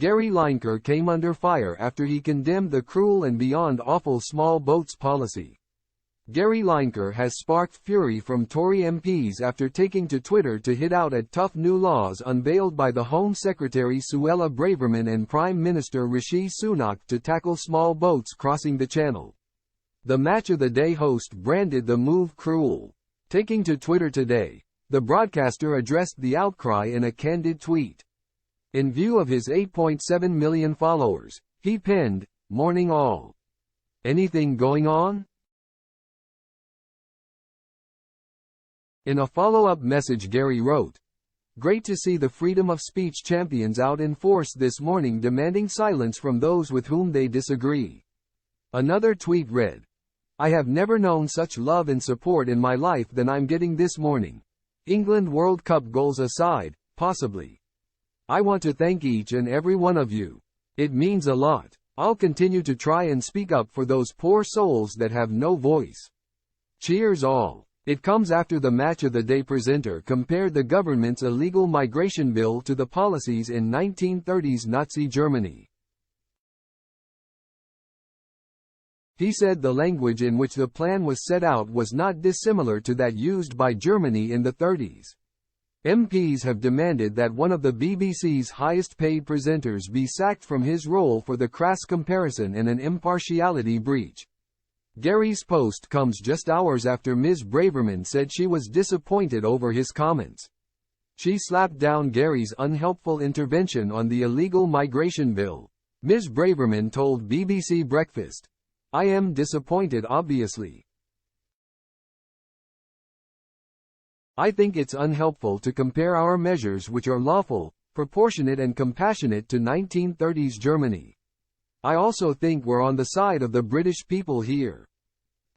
Gary Lineker came under fire after he condemned the cruel and beyond awful small boats policy. Gary Lineker has sparked fury from Tory MPs after taking to Twitter to hit out at tough new laws unveiled by the Home Secretary Suella Braverman and Prime Minister Rishi Sunak to tackle small boats crossing the channel. The Match of the Day host branded the move cruel. Taking to Twitter today, the broadcaster addressed the outcry in a candid tweet. In view of his 8.7 million followers, he penned, "Morning all. Anything going on?" In a follow-up message Gary wrote, "Great to see the freedom of speech champions out in force this morning demanding silence from those with whom they disagree." Another tweet read, "I have never known such love and support in my life than I'm getting this morning. England World Cup goals aside, possibly. I want to thank each and every one of you. It means a lot. I'll continue to try and speak up for those poor souls that have no voice. Cheers all." It comes after the Match of the Day presenter compared the government's illegal migration bill to the policies in 1930s Nazi Germany. He said the language in which the plan was set out was not dissimilar to that used by Germany in the 30s. MPs have demanded that one of the BBC's highest-paid presenters be sacked from his role for the crass comparison and an impartiality breach. Gary's post comes just hours after Ms. Braverman said she was disappointed over his comments. She slapped down Gary's unhelpful intervention on the illegal migration bill. Ms. Braverman told BBC Breakfast, "I am disappointed obviously. I think it's unhelpful to compare our measures which are lawful, proportionate and compassionate to 1930s Germany. I also think we're on the side of the British people here.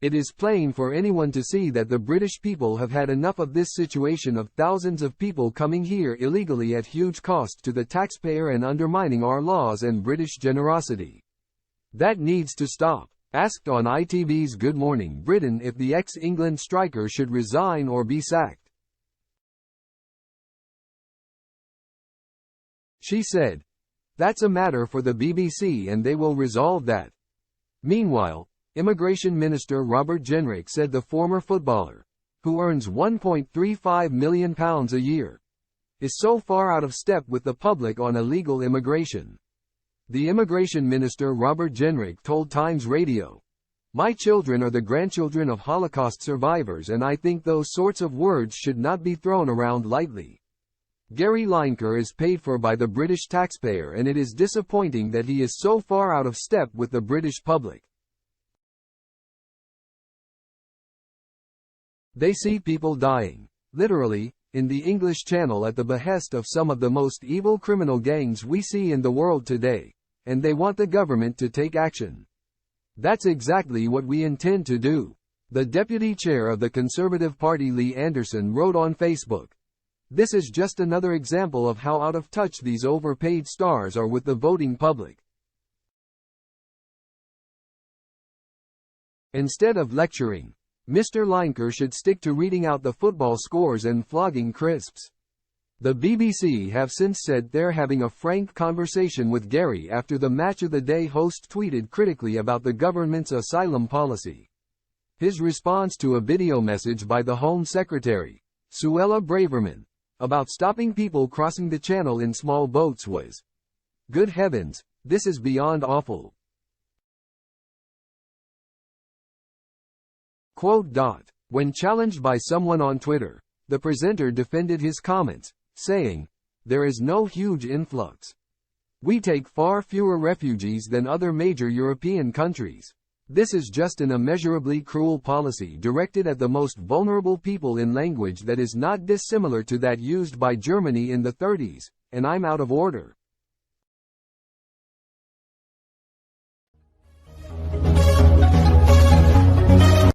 It is plain for anyone to see that the British people have had enough of this situation of thousands of people coming here illegally at huge cost to the taxpayer and undermining our laws and British generosity. That needs to stop." Asked on ITV's Good Morning Britain if the ex-England striker should resign or be sacked, she said, "That's a matter for the BBC and they will resolve that." Meanwhile, Immigration Minister Robert Jenrick said the former footballer, who earns £1.35 million a year, is so far out of step with the public on illegal immigration. The Immigration Minister Robert Jenrick told Times Radio, "My children are the grandchildren of Holocaust survivors and I think those sorts of words should not be thrown around lightly. Gary Lineker is paid for by the British taxpayer and it is disappointing that he is so far out of step with the British public. They see people dying, literally, in the English Channel at the behest of some of the most evil criminal gangs we see in the world today, and they want the government to take action. That's exactly what we intend to do." The deputy chair of the Conservative Party Lee Anderson wrote on Facebook, "This is just another example of how out of touch these overpaid stars are with the voting public. Instead of lecturing, Mr. Lineker should stick to reading out the football scores and flogging crisps." The BBC have since said they're having a frank conversation with Gary after the Match of the Day host tweeted critically about the government's asylum policy. His response to a video message by the Home Secretary, Suella Braverman, about stopping people crossing the channel in small boats was, "Good heavens, this is beyond awful." Quote. When challenged by someone on Twitter, the presenter defended his comments, saying, "There is no huge influx. We take far fewer refugees than other major European countries. This is just an immeasurably cruel policy directed at the most vulnerable people in language that is not dissimilar to that used by Germany in the 30s, and I'm out of order."